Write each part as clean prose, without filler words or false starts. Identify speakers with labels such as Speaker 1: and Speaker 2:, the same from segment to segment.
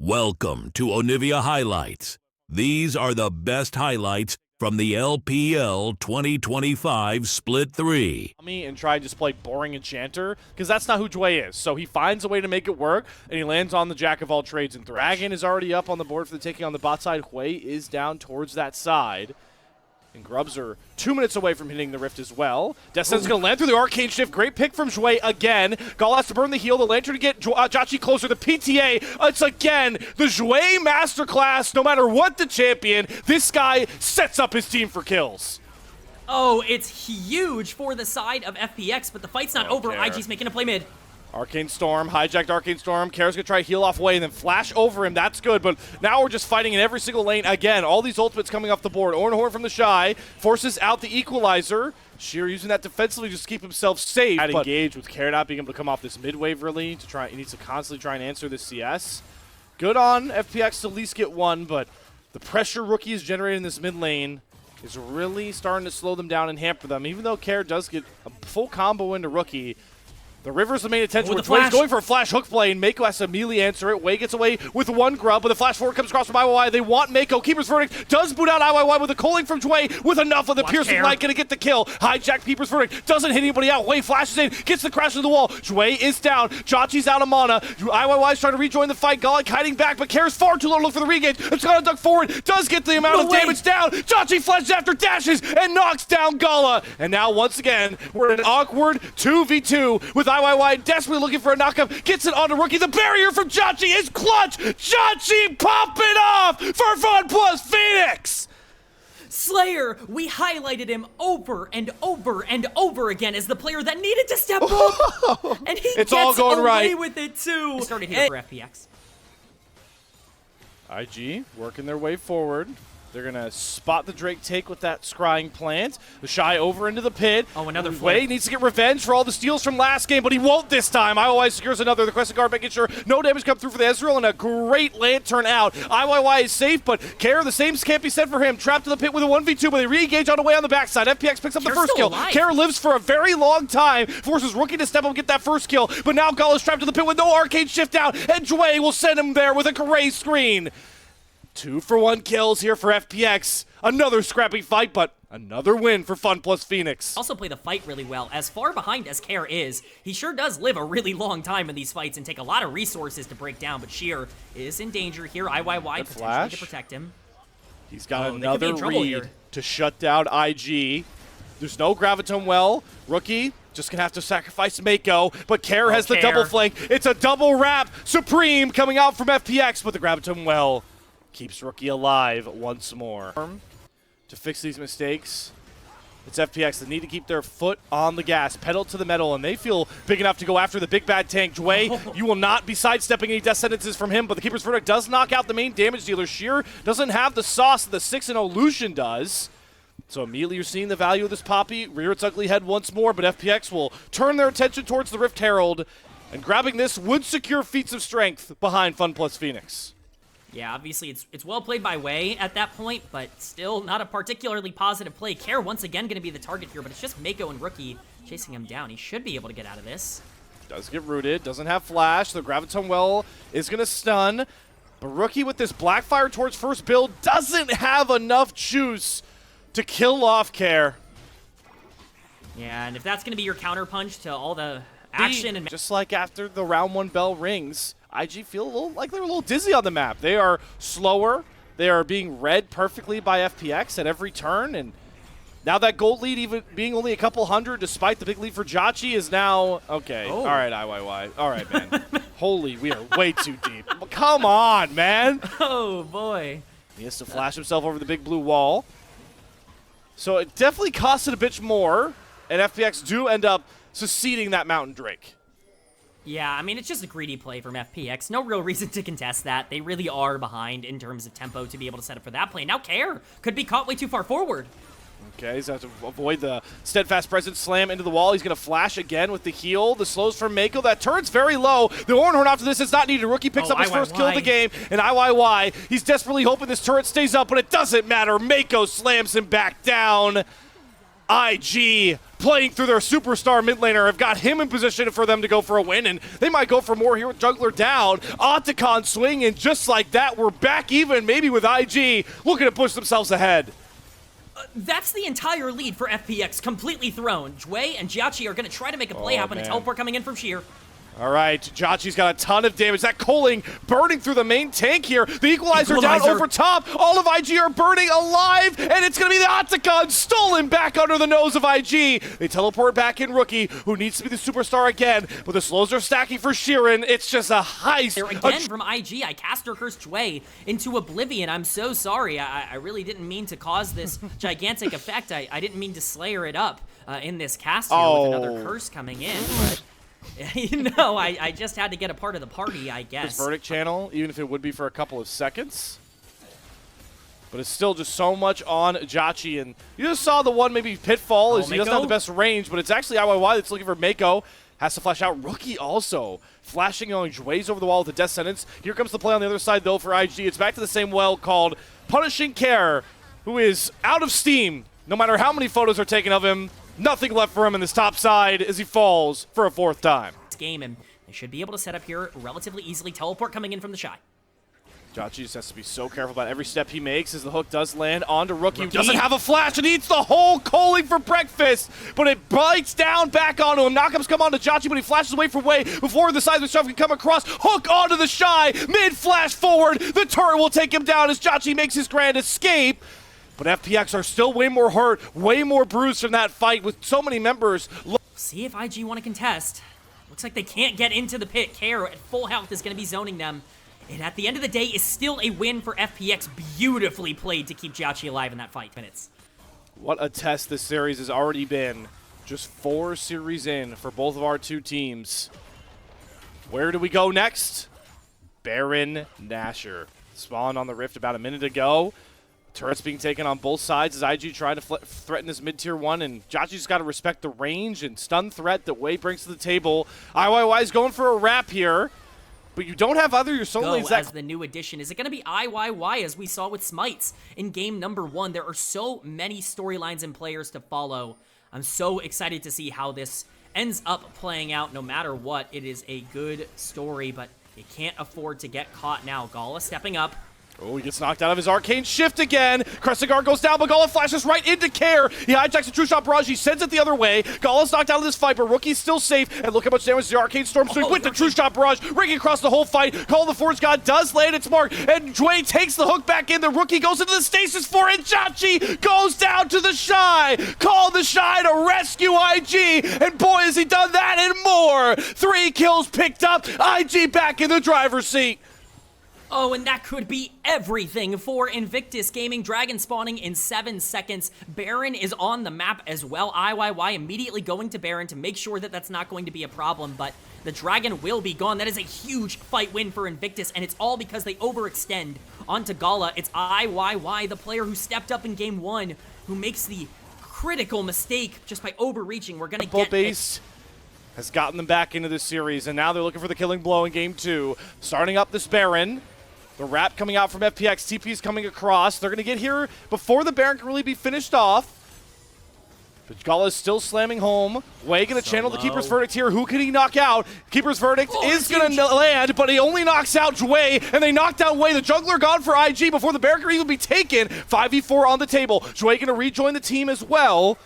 Speaker 1: Welcome to Onivia Highlights. These are the best highlights from the LPL 2025 Split 3.
Speaker 2: And try to just play boring enchanter, because that's not who Jway is. So he finds a way to make it work, and he lands on the jack of all trades and Dragon is already up on the board for the taking on the bot side. Jway is down towards that side. And Grubs are 2 minutes away from hitting the Rift as well. Descent's going to land through the Arcane Shift. Great pick from Jway again. Gall has to burn the heal. The Lantern to get Jauchi closer. The PTA, it's again the Jway Masterclass. No matter what the champion, this guy sets up his team for kills.
Speaker 3: Oh, it's huge for the side of FPX, but the fight's not over. IG's making a play mid.
Speaker 2: Arcane Storm, hijacked Arcane Storm. Kair's going to try to heal off Way and then flash over him. That's good, but now we're just fighting in every single lane. Again, all these ultimates coming off the board. Ornhorn from the Shy forces out the Equalizer. Sheer using that defensively just to keep himself safe. Engaged with Kair not being able to come off this mid-wave really. He needs to constantly try and answer this CS. Good on FPX to at least get one, but the pressure Rookie is generating in this mid lane is really starting to slow them down and hamper them. Even though Kair does get a full combo into Rookie, the River's the main attention. Jway's going for a flash hook play, and Mako has to immediately answer it. Way gets away with one grub, but the flash forward comes across from IYY. They want Mako. Keeper's Verdict does boot out IYY with a culling from Jway with enough of the piercing light. Going to get the kill. Hijack Keeper's Verdict. Doesn't hit anybody out. Way flashes in. Gets the crash into the wall. Jway is down. Jauchi's out of mana. IYY's trying to rejoin the fight. Golic hiding back, but Kair's far too low to look for the re-engage. It's going to duck forward. Does get the amount of damage down. Jauchi flashes after, dashes, and knocks down Gala. And now, once again, we're in an awkward 2v2 with IYY desperately looking for a knockup, gets it onto Rookie. The barrier from Jauchi is clutch. Jauchi popping off for Fun Plus Phoenix.
Speaker 3: Slayer, we highlighted him over and over and over again as the player that needed to step up, and he gets
Speaker 2: all going
Speaker 3: away
Speaker 2: right
Speaker 3: with it too. Started here for FPX.
Speaker 2: IG working their way forward. They're going to spot the Drake take with that scrying plant. The Shy over into the pit.
Speaker 3: Oh, another
Speaker 2: Way needs to get revenge for all the steals from last game, but he won't this time. IYY secures another. The Crescent Guard making sure no damage come through for the Ezreal, and a great Lantern out. IYY is safe, but Kair, the same can't be said for him. Trapped in the pit with a 1v2, but they re-engage on the way on the backside. FPX picks up the first kill. Kair lives for a very long time, forces Rookie to step up and get that first kill, but now Gala's trapped in the pit with no Arcane Shift out, and Jway will send him there with a Gray screen. 2-for-1 kills here for FPX. Another scrappy fight, but another win for Fun Plus Phoenix.
Speaker 3: Also play the fight really well. As far behind as Kair is, he sure does live a really long time in these fights and take a lot of resources to break down, but Sheer is in danger here. IYY potentially to protect him.
Speaker 2: He's got another read to shut down IG. There's no Graviton well. Rookie just gonna have to sacrifice Mako, but Kair has the double flank. It's a double wrap. Supreme coming out from FPX, but the Graviton well keeps Rookie alive once more. To fix these mistakes, it's FPX that need to keep their foot on the gas, pedal to the metal, and they feel big enough to go after the big bad tank. Jway, you will not be sidestepping any death sentences from him, but the Keeper's Verdict does knock out the main damage dealer. Sheer doesn't have the sauce that the 6-0 Lucian does. So immediately you're seeing the value of this Poppy, rear its ugly head once more, but FPX will turn their attention towards the Rift Herald, and grabbing this would secure feats of strength behind Fun Plus Phoenix.
Speaker 3: Yeah, obviously it's well played by Way at that point, but still not a particularly positive play. Kair once again going to be the target here, but it's just Mako and Rookie chasing him down. He should be able to get out of this.
Speaker 2: Does get rooted, doesn't have flash. The Graviton well is going to stun, but Rookie with this Blackfire towards first build doesn't have enough juice to kill off Kair.
Speaker 3: Yeah, and if that's going to be your counterpunch to all the action and
Speaker 2: just like after the round 1 bell rings, IG feel a little like they're a little dizzy on the map. They are slower. They are being read perfectly by FPX at every turn, and now that gold lead, even being only a couple hundred, despite the big lead for Jauchi, is now okay. All right, IYY. All right, man. Holy, we are way too deep. Come on, man.
Speaker 3: Oh boy.
Speaker 2: He has to flash himself over the big blue wall. So it definitely costed a bit more, and FPX do end up succeeding that Mountain Drake.
Speaker 3: Yeah, I mean, it's just a greedy play from FPX. No real reason to contest that. They really are behind in terms of tempo to be able to set up for that play. Now Kair could be caught way too far forward.
Speaker 2: Okay, he's going to have to avoid the steadfast presence slam into the wall. He's going to flash again with the heal. The slows from Mako. That turret's very low. The Ornhorn after this is not needed. Rookie picks up his first kill of the game. And IYY, he's desperately hoping this turret stays up, but it doesn't matter. Mako slams him back down. IG playing through their superstar mid laner have got him in position for them to go for a win, and they might go for more here with Jungler down. Otacon swing, and just like that, we're back even, maybe with IG looking to push themselves ahead.
Speaker 3: That's the entire lead for FPX, completely thrown. Jway and Jiachi are going to try to make a play happen. A teleport coming in from Sheer.
Speaker 2: All right, Jiachi's got a ton of damage. That Coling burning through the main tank here. The equalizer down over top. All of IG are burning alive, and it's going to be the Otacon stolen back under the nose of IG. They teleport back in Rookie, who needs to be the superstar again, but the slows are stacking for Sheeran. It's just a heist.
Speaker 3: There again from IG. I caster cursed Jway into oblivion. I'm so sorry. I really didn't mean to cause this gigantic effect. I didn't mean to slayer it up in this cast here with another curse coming in, but... No, I just had to get a part of the party, I guess.
Speaker 2: This verdict channel, even if it would be for a couple of seconds. But it's still just so much on Jiachi. And you just saw the one maybe pitfall is he doesn't have the best range, but it's actually IYY that's looking for Mako. Has to flash out. Rookie also flashing on Jway's over the wall with the death sentence. Here comes the play on the other side, though, for IG. It's back to the same well called Punishing Care, who is out of steam. No matter how many photos are taken of him, nothing left for him in this top side as he falls for a fourth time.
Speaker 3: Game, and they should be able to set up here relatively easily. Teleport coming in from the Shy.
Speaker 2: Jiachi just has to be so careful about every step he makes as the hook does land onto Rookie. Who doesn't have a flash and eats the whole Coling for breakfast, but it bites down back onto him. Knockups come onto Jiachi, but he flashes away for Wei before the seismic stuff can come across. Hook onto the Shy, mid-flash forward. The turret will take him down as Jiachi makes his grand escape. But FPX are still way more hurt, way more bruised from that fight with so many members.
Speaker 3: See if IG want to contest. Looks like they can't get into the pit. Care at full health is going to be zoning them. And at the end of the day, is still a win for FPX. Beautifully played to keep Jiachi alive in that fight. Minutes.
Speaker 2: What a test this series has already been. Just 4 series in for both of our two teams. Where do we go next? Baron Nashor. Spawned on the Rift about a minute ago. Turrets being taken on both sides as IG trying to threaten this mid-tier 1, and Jiachi's got to respect the range and stun threat that Wei brings to the table. IYY is going for a wrap here, but you don't have other your solo lanes
Speaker 3: as the new addition. Is it going to be IYY as we saw with Smites in game number 1? There are so many storylines and players to follow. I'm so excited to see how this ends up playing out. No matter what, it is a good story, but you can't afford to get caught now. Gala stepping up.
Speaker 2: Oh, he gets knocked out of his arcane shift again. Crescent Guard goes down, but Gala flashes right into Care. He hijacks the True Shot Barrage. He sends it the other way. Gala's knocked out of this fight, but Rookie's still safe. And look how much damage the Arcane Storm doing with the True Shot Barrage. Ringing across the whole fight. Call of the Forge God does land its mark. And Jway takes the hook back in. The Rookie goes into the stasis for it. Jiachi goes down to the Shy. Call the Shy to rescue IG. And boy, has he done that and more. 3 kills picked up. IG back in the driver's seat.
Speaker 3: Oh, and that could be everything for Invictus Gaming. Dragon spawning in 7 seconds. Baron is on the map as well. IYY immediately going to Baron to make sure that that's not going to be a problem, but the Dragon will be gone. That is a huge fight win for Invictus, and it's all because they overextend onto Gala. It's IYY, the player who stepped up in game 1, who makes the critical mistake just by overreaching. We're going to get
Speaker 2: base has gotten them back into this series, and now they're looking for the killing blow in game 2. Starting up this Baron. The wrap coming out from FPX. TP is coming across. They're going to get here before the Baron can really be finished off. But Gala is still slamming home. Wei going to channel the Keeper's Verdict here. Who can he knock out? Keeper's Verdict is going to land, but he only knocks out Jway, and they knocked out Wei. The jungler gone for IG before the Baron can even be taken. 5v4 on the table. Jway going to rejoin the team as well.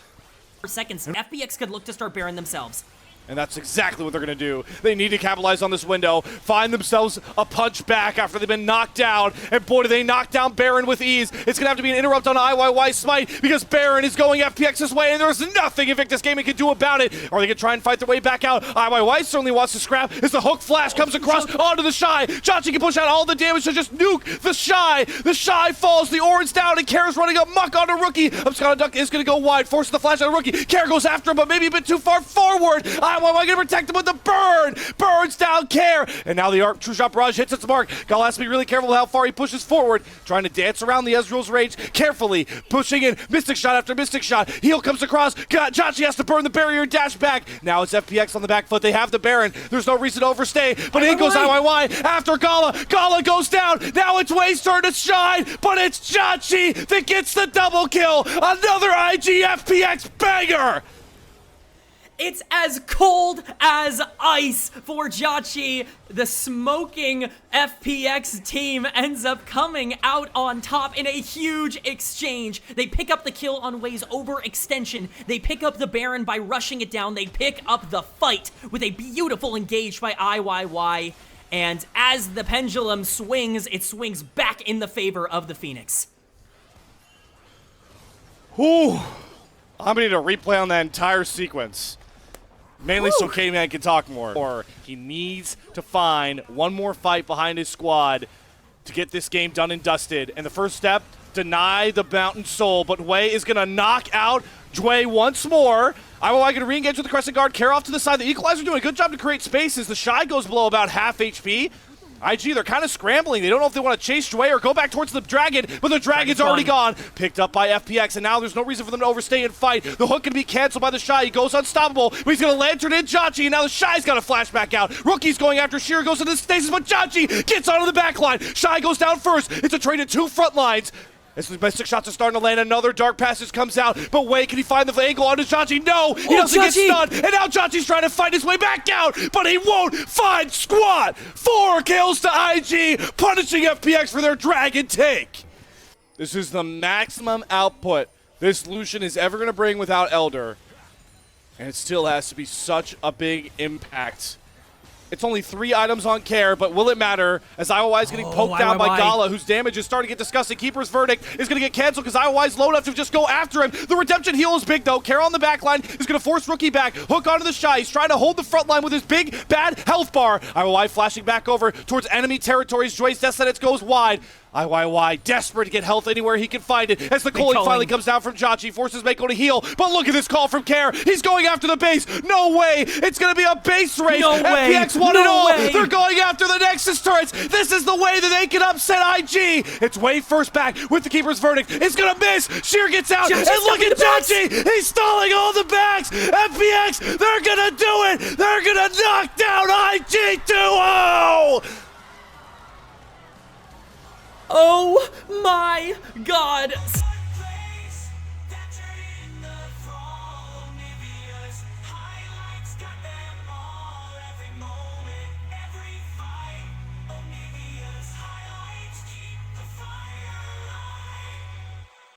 Speaker 3: For seconds, FPX could look to start Baron themselves.
Speaker 2: And that's exactly what they're going to do. They need to capitalize on this window, find themselves a punch back after they've been knocked down. And boy, do they knock down Baron with ease. It's going to have to be an interrupt on IYY Smite because Baron is going FPX's way, and there's nothing Invictus Gaming can do about it. Are they going to try and fight their way back out? IYY certainly wants to scrap as the hook flash comes across onto the Shy. Jiachi can push out all the damage to just nuke the Shy. The Shy falls, the orange down, and Kara's running up muck on a Rookie. Abscond Duck is going to go wide, forcing the flash on a Rookie. Kara goes after him, but maybe a bit too far forward. IYY gonna protect him with the burn. Burns down Care. And now the True Shot Barrage hits its mark. Gala has to be really careful how far he pushes forward. Trying to dance around the Ezreal's rage. Carefully pushing in. Mystic Shot after Mystic Shot. Heal comes across. Chachi has to burn the barrier and dash back. Now it's FPX on the back foot. They have the Baron. There's no reason to overstay. But in goes IYY after Gala. Gala goes down. Now it's Way's turn to shine. But it's Chachi that gets the double kill. Another IG FPX banger.
Speaker 3: It's as cold as ice for Chachi. The smoking FPX team ends up coming out on top in a huge exchange. They pick up the kill on Way's overextension. They pick up the Baron by rushing it down. They pick up the fight with a beautiful engage by IYY. And as the pendulum swings, it swings back in the favor of the Phoenix.
Speaker 2: Ooh. I'm gonna need a replay on that entire sequence. Mainly so K-Man can talk more. Or he needs to find one more fight behind his squad to get this game done and dusted. And the first step, deny the Mountain Soul. But Wei is going to knock out Jway once more. IYY going to re-engage with the Crescent Guard. Care off to the side. The Equalizer doing a good job to create spaces. The Shy goes below about half HP. IG, they're kind of scrambling. They don't know if they want to chase Jway or go back towards the Dragon, but the Dragon's already gone. Picked up by FPX, and now there's no reason for them to overstay and fight. The hook can be canceled by the Shy. He goes unstoppable, but he's going to Lantern in Chachi, and now the Shy's got a flashback out. Rookie's going after Sheer, goes into the stasis, but Chachi gets onto the back line. Shy goes down first. It's a trade of two front lines. As the best 6 shots are starting to land, another Dark Passage comes out, but Wei, can he find the angle onto Chachi? No, he doesn't get stunned, and now Chachi's trying to fight his way back out, but he won't find squad. 4 kills to IG, punishing FPX for their Dragon take. This is the maximum output this Lucian is ever going to bring without Elder, and it still has to be such a big impact. It's only 3 items on Care, but will it matter as IYY is getting poked down by Gala, whose damage is starting to get disgusting. Keeper's Verdict is going to get canceled because IYY is low enough to just go after him. The Redemption heal is big, though. Care on the back line is going to force Rookie back. Hook onto the Shy. He's trying to hold the front line with his big, bad health bar. IYY flashing back over towards enemy territories. Jway's Death Sentence goes wide. IYY desperate to get health anywhere he can find it as the calling finally comes down from Chachi, forces Mako to heal, but look at this call from Care. He's going after the base. No way. It's going to be a base race.
Speaker 3: No way.
Speaker 2: FPX won it
Speaker 3: No
Speaker 2: all.
Speaker 3: way.
Speaker 2: They're going after the Nexus turrets. This is the way that they can upset IG. It's Wei first back with the Keeper's Verdict. It's going to miss. Sheer gets out.
Speaker 3: Chachi's
Speaker 2: and look at Chachi. He's stalling all the backs. FPX, they're going to do it. They're going to knock down IG 2-0.
Speaker 3: Oh my god.